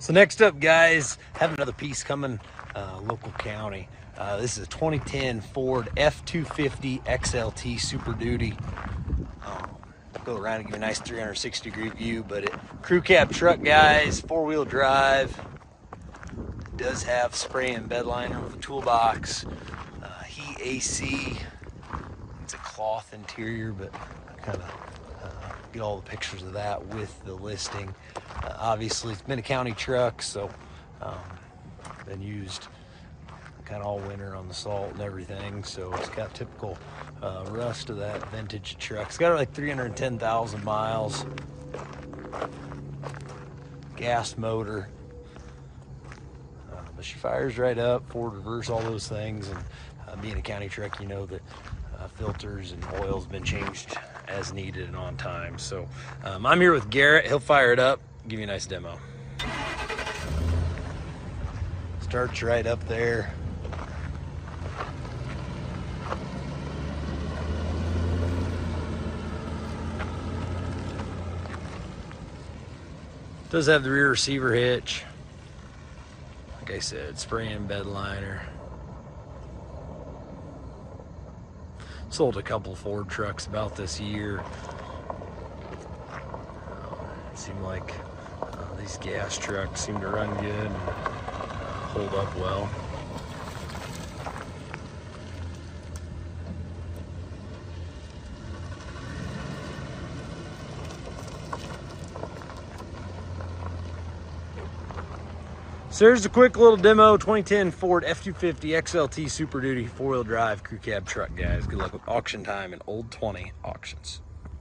So next up, guys, have another piece coming, local county. This is a 2010 Ford F250 XLT Super Duty. Go around and give you a nice 360-degree view, but it crew cab truck, guys, four-wheel drive. It does have spray and bed liner with a toolbox, heat AC. It's a cloth interior, but I kind of get all the pictures of that with the listing. Obviously, it's been a county truck, so been used kind of all winter on the salt and everything, so it's got typical rust of that vintage truck. It's got like 310,000 miles, gas motor, but she fires right up, forward, reverse, all those things. And being a county truck, you know that filters and oil's been changed as needed and on time. So I'm here with Garrett. He'll fire it up, give you a nice demo. Starts right up there. Does have the rear receiver hitch. Like I said, spray and bed liner. Sold a couple Ford trucks about this year. It seemed like these gas trucks seem to run good and hold up well. So there's a quick little demo, 2010 Ford F250 XLT Super Duty 4-wheel drive crew cab truck, guys. Good luck with auction time and Old 20 auctions.